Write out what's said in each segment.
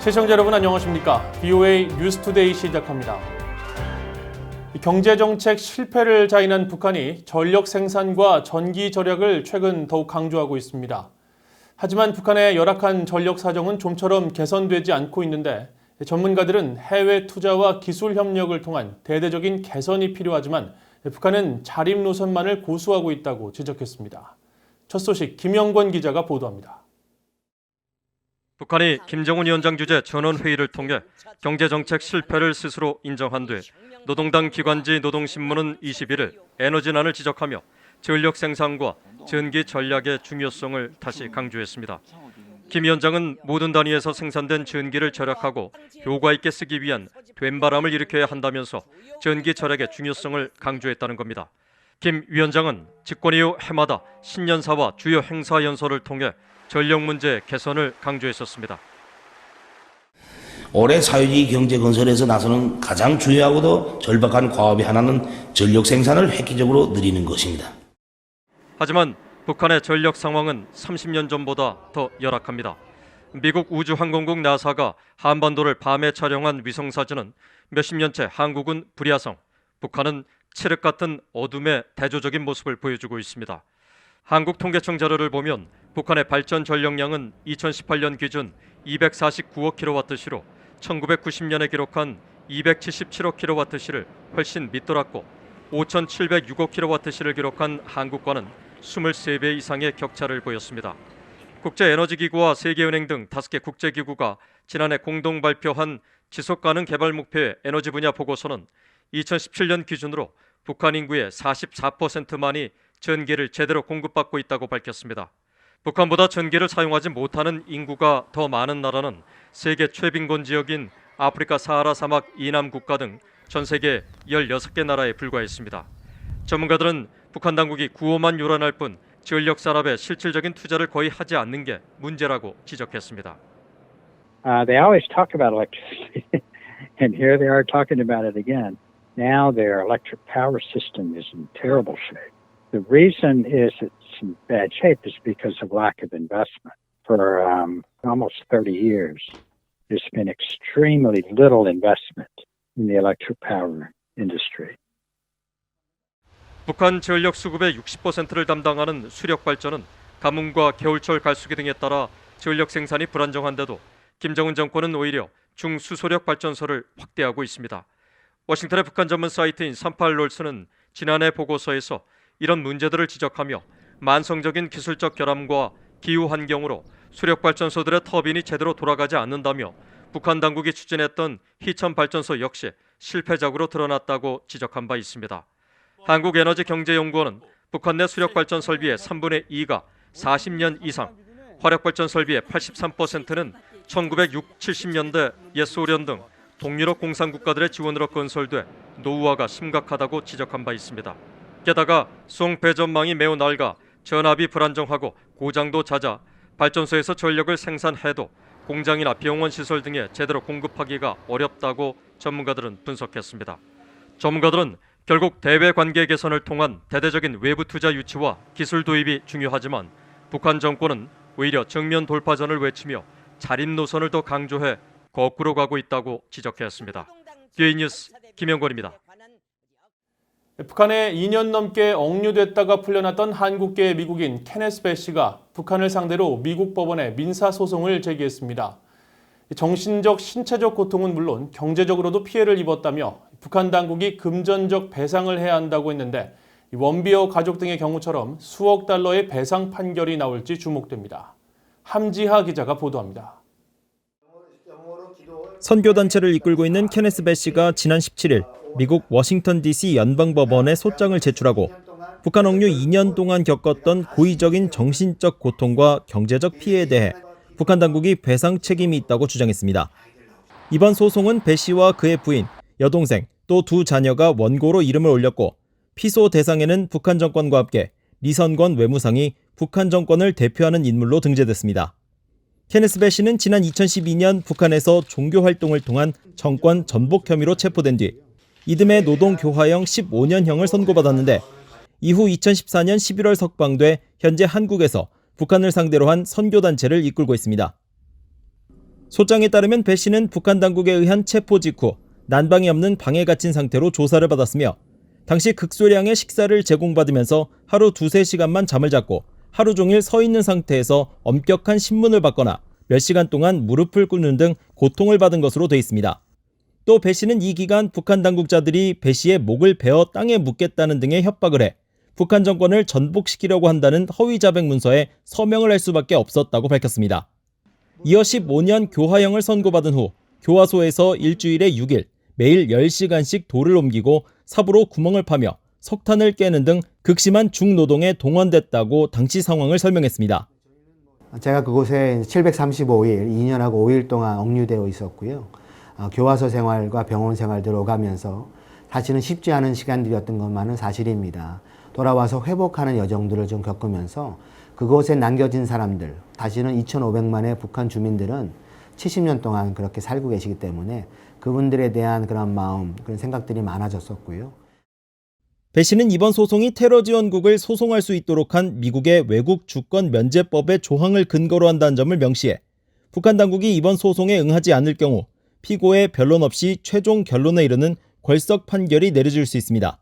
시청자 여러분 안녕하십니까? BOA 뉴스투데이 시작합니다. 경제정책 실패를 자인한 북한이 전력 생산과 전기 절약을 최근 더욱 강조하고 있습니다. 하지만 북한의 열악한 전력 사정은 좀처럼 개선되지 않고 있는데 전문가들은 해외 투자와 기술 협력을 통한 대대적인 개선이 필요하지만 북한은 자립 노선만을 고수하고 있다고 지적했습니다. 첫 소식 김영권 기자가 보도합니다. 북한이 김정은 위원장 주재 전원회의를 통해 경제정책 실패를 스스로 인정한 뒤 노동당 기관지 노동신문은 21일 에너지난을 지적하며 전력 생산과 전기 전략의 중요성을 다시 강조했습니다. 김 위원장은 모든 단위에서 생산된 전기를 절약하고 효과 있게 쓰기 위한 된바람을 일으켜야 한다면서 전기 절약의 중요성을 강조했다는 겁니다. 김 위원장은 집권 이후 해마다 신년사와 주요 행사 연설을 통해 전력 문제 개선을 강조했었습니다. 올해 사회주의 경제 건설에서 나서는 가장 중요하고도 절박한 과업의 하나는 전력 생산을 획기적으로 늘리는 것입니다. 하지만 북한의 전력 상황은 30년 전보다 더 열악합니다. 미국 우주항공국 나사가 한반도를 밤에 촬영한 위성사진은 몇십 년째 한국은 불야성, 북한은 칠흑 같은 어둠의 대조적인 모습을 보여주고 있습니다. 한국통계청 자료를 보면 북한의 발전 전력량은 2018년 기준 249억 킬로와트시로 1990년에 기록한 277억 킬로와트시를 훨씬 밑돌았고 5,706억 킬로와트시를 기록한 한국과는 23배 이상의 격차를 보였습니다. 국제에너지기구와 세계은행 등 5개 국제기구가 지난해 공동 발표한 지속가능 개발 목표의 에너지 분야 보고서는 2017년 기준으로 북한 인구의 44%만이 전기를 제대로 공급받고 있다고 밝혔습니다. 북한보다 전기를 사용하지 못하는 인구가 더 많은 나라는 세계 최빈곤 지역인 아프리카 사하라 사막 이남 국가 등 전 세계 16개 나라에 불과했습니다. 전문가들은 북한 당국이 구호만 요란할 뿐 전력 산업에 실질적인 투자를 거의 하지 않는 게 문제라고 지적했습니다. They always talk about electricity, and here they are talking about it again. Now their electric power system is in terrible shape. The reason is it's in bad shape is because of lack of investment. For almost 30 years, there's been extremely little investment in the electric power industry. 북한 전력 수급의 60%를 담당하는 수력 발전은 가뭄과 겨울철 갈수기 등에 따라 전력 생산이 불안정한데도 김정은 정권은 오히려 중수소력 발전소를 확대하고 있습니다. 워싱턴의 북한 전문 사이트인 38롤스는 지난해 보고서에서 이런 문제들을 지적하며 만성적인 기술적 결함과 기후 환경으로 수력 발전소들의 터빈이 제대로 돌아가지 않는다며 북한 당국이 추진했던 희천 발전소 역시 실패작으로 드러났다고 지적한 바 있습니다. 한국에너지경제연구원은 북한 내 수력발전 설비의 3분의 2가 40년 이상, 화력발전 설비의 83%는 1960, 70년대 옛 소련 등 동유럽 공산국가들의 지원으로 건설돼 노후화가 심각하다고 지적한 바 있습니다. 게다가 송 배전망이 매우 낡아 전압이 불안정하고 고장도 잦아 발전소에서 전력을 생산해도 공장이나 병원 시설 등에 제대로 공급하기가 어렵다고 전문가들은 분석했습니다. 전문가들은 결국 대외 관계 개선을 통한 대대적인 외부 투자 유치와 기술 도입이 중요하지만 북한 정권은 오히려 정면 돌파전을 외치며 자립 노선을 더 강조해 거꾸로 가고 있다고 지적했습니다. BOA 뉴스 김영권입니다. 북한에 2년 넘게 억류됐다가 풀려났던 한국계 미국인 케네스 배시가 북한을 상대로 미국 법원에 민사소송을 제기했습니다. 정신적, 신체적 고통은 물론 경제적으로도 피해를 입었다며 북한 당국이 금전적 배상을 해야 한다고 했는데 원비어 가족 등의 경우처럼 수억 달러의 배상 판결이 나올지 주목됩니다. 함지하 기자가 보도합니다. 선교단체를 이끌고 있는 케네스 배시가 지난 17일 미국 워싱턴 DC 연방법원에 소장을 제출하고 북한 억류 2년 동안 겪었던 고의적인 정신적 고통과 경제적 피해에 대해 북한 당국이 배상 책임이 있다고 주장했습니다. 이번 소송은 배 씨와 그의 부인, 여동생, 또 두 자녀가 원고로 이름을 올렸고 피소 대상에는 북한 정권과 함께 리선권 외무상이 북한 정권을 대표하는 인물로 등재됐습니다. 케네스 배 씨는 지난 2012년 북한에서 종교 활동을 통한 정권 전복 혐의로 체포된 뒤 이듬해 노동교화형 15년형을 선고받았는데 이후 2014년 11월 석방돼 현재 한국에서 북한을 상대로 한 선교단체를 이끌고 있습니다. 소장에 따르면 배 씨는 북한 당국에 의한 체포 직후 난방이 없는 방에 갇힌 상태로 조사를 받았으며 당시 극소량의 식사를 제공받으면서 하루 2-3시간만 잠을 잤고 하루 종일 서 있는 상태에서 엄격한 신문을 받거나 몇 시간 동안 무릎을 꿇는 등 고통을 받은 것으로 돼 있습니다. 또 배 씨는 이 기간 북한 당국자들이 배 씨의 목을 베어 땅에 묻겠다는 등의 협박을 해 북한 정권을 전복시키려고 한다는 허위 자백 문서에 서명을 할 수밖에 없었다고 밝혔습니다. 이어 15년 교화형을 선고받은 후 교화소에서 일주일에 6일 매일 10시간씩 돌을 옮기고 삽으로 구멍을 파며 석탄을 깨는 등 극심한 중노동에 동원됐다고 당시 상황을 설명했습니다. 제가 그곳에 735일, 2년하고 5일 동안 억류되어 있었고요. 교화소 생활과 병원 생활들 오가면서 사실은 쉽지 않은 시간들이었던 것만은 사실입니다. 돌아와서 회복하는 여정들을 좀 겪으면서 그곳에 남겨진 사람들, 다시는 2,500만의 북한 주민들은 70년 동안 그렇게 살고 계시기 때문에 그분들에 대한 그런 마음, 그런 생각들이 많아졌었고요. 배 씨는 이번 소송이 테러 지원국을 소송할 수 있도록 한 미국의 외국 주권 면제법의 조항을 근거로 한다는 점을 명시해 북한 당국이 이번 소송에 응하지 않을 경우 피고의 변론 없이 최종 결론에 이르는 궐석 판결이 내려질 수 있습니다.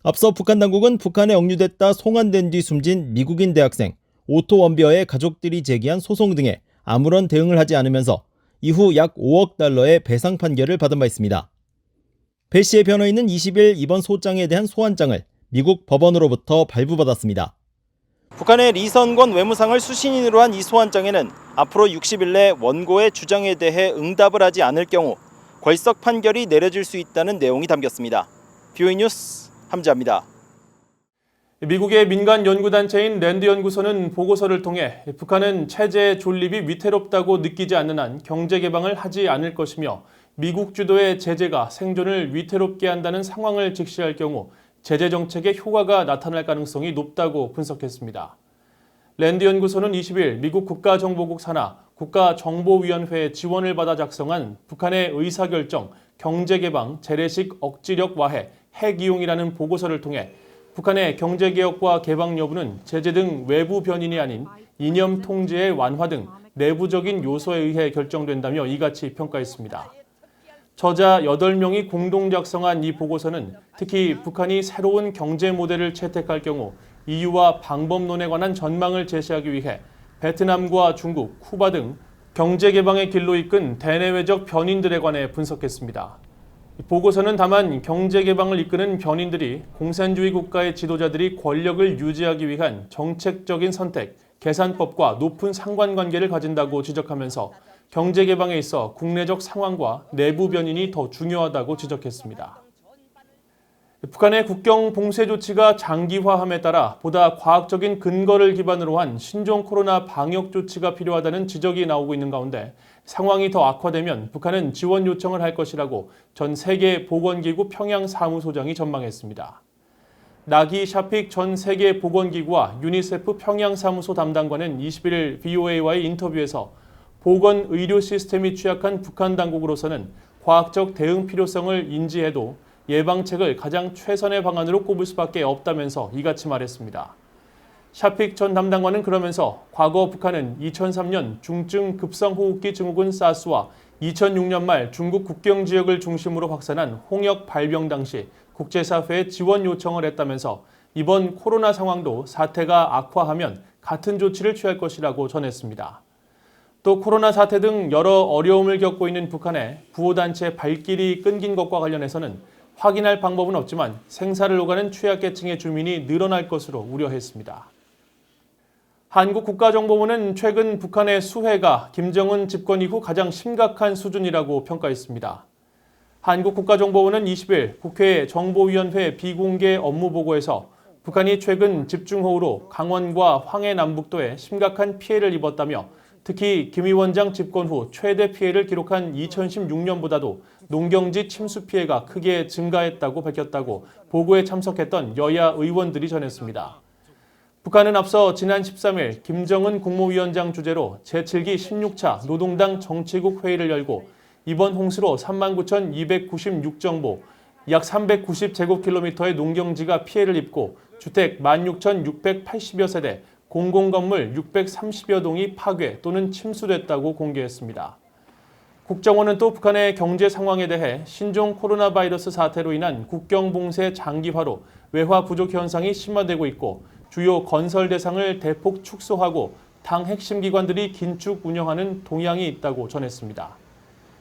앞서 북한 당국은 북한에 억류됐다 송환된 뒤 숨진 미국인 대학생 오토 원비어의 가족들이 제기한 소송 등에 아무런 대응을 하지 않으면서 이후 약 5억 달러의 배상 판결을 받은 바 있습니다. 배 씨의 변호인은 20일 이번 소장에 대한 소환장을 미국 법원으로부터 발부받았습니다. 북한의 리선권 외무상을 수신인으로 한 이 소환장에는 앞으로 60일 내 원고의 주장에 대해 응답을 하지 않을 경우 궐석 판결이 내려질 수 있다는 내용이 담겼습니다. BOE 뉴스 함지아입니다. 미국의 민간 연구단체인 랜드 연구소는 보고서를 통해 북한은 체제 존립이 위태롭다고 느끼지 않는 한 경제 개방을 하지 않을 것이며 미국 주도의 제재가 생존을 위태롭게 한다는 상황을 직시할 경우 제재 정책의 효과가 나타날 가능성이 높다고 분석했습니다. 랜드 연구소는 20일 미국 국가정보국 산하 국가정보위원회의 지원을 받아 작성한 북한의 의사결정, 경제개방, 재래식 억지력 와해, 핵이용이라는 보고서를 통해 북한의 경제개혁과 개방 여부는 제재 등 외부 변인이 아닌 이념 통제의 완화 등 내부적인 요소에 의해 결정된다며 이같이 평가했습니다. 저자 8명이 공동 작성한 이 보고서는 특히 북한이 새로운 경제 모델을 채택할 경우 이유와 방법론에 관한 전망을 제시하기 위해 베트남과 중국, 쿠바 등 경제 개방의 길로 이끈 대내외적 변인들에 관해 분석했습니다. 보고서는 다만 경제 개방을 이끄는 변인들이 공산주의 국가의 지도자들이 권력을 유지하기 위한 정책적인 선택, 계산법과 높은 상관관계를 가진다고 지적하면서 경제 개방에 있어 국내적 상황과 내부 변인이 더 중요하다고 지적했습니다. 북한의 국경 봉쇄 조치가 장기화함에 따라 보다 과학적인 근거를 기반으로 한 신종 코로나 방역 조치가 필요하다는 지적이 나오고 있는 가운데 상황이 더 악화되면 북한은 지원 요청을 할 것이라고 전 세계보건기구 평양사무소장이 전망했습니다. 나기 샤픽 전 세계보건기구와 유니세프 평양사무소 담당관은 21일 VOA와의 인터뷰에서 보건 의료 시스템이 취약한 북한 당국으로서는 과학적 대응 필요성을 인지해도 예방책을 가장 최선의 방안으로 꼽을 수밖에 없다면서 이같이 말했습니다. 샤픽 전 담당관은 그러면서 과거 북한은 2003년 중증 급성호흡기 증후군 사스와 2006년 말 중국 국경 지역을 중심으로 확산한 홍역 발병 당시 국제사회에 지원 요청을 했다면서 이번 코로나 상황도 사태가 악화하면 같은 조치를 취할 것이라고 전했습니다. 또 코로나 사태 등 여러 어려움을 겪고 있는 북한의 구호단체 발길이 끊긴 것과 관련해서는 확인할 방법은 없지만 생사를 오가는 취약계층의 주민이 늘어날 것으로 우려했습니다. 한국 국가정보부는 최근 북한의 수해가 김정은 집권 이후 가장 심각한 수준이라고 평가했습니다. 한국 국가정보부는 20일 국회 정보위원회 비공개 업무보고에서 북한이 최근 집중호우로 강원과 황해 남북도에 심각한 피해를 입었다며 특히 김 위원장 집권 후 최대 피해를 기록한 2016년보다도 농경지 침수 피해가 크게 증가했다고 밝혔다고 보고에 참석했던 여야 의원들이 전했습니다. 북한은 앞서 지난 13일 김정은 국무위원장 주재로 제7기 16차 노동당 정치국 회의를 열고 이번 홍수로 39,296정보, 약 390제곱킬로미터의 농경지가 피해를 입고 주택 16,680여 세대, 공공건물 630여 동이 파괴 또는 침수됐다고 공개했습니다. 국정원은 또 북한의 경제 상황에 대해 신종 코로나 바이러스 사태로 인한 국경 봉쇄 장기화로 외화 부족 현상이 심화되고 있고 주요 건설 대상을 대폭 축소하고 당 핵심 기관들이 긴축 운영하는 동향이 있다고 전했습니다.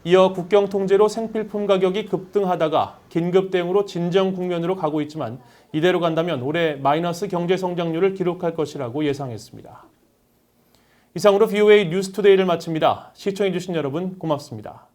이어 국경 통제로 생필품 가격이 급등하다가 긴급 대응으로 진정 국면으로 가고 있지만 이대로 간다면 올해 마이너스 경제 성장률을 기록할 것이라고 예상했습니다. 이상으로 VOA 뉴스투데이를 마칩니다. 시청해주신 여러분 고맙습니다.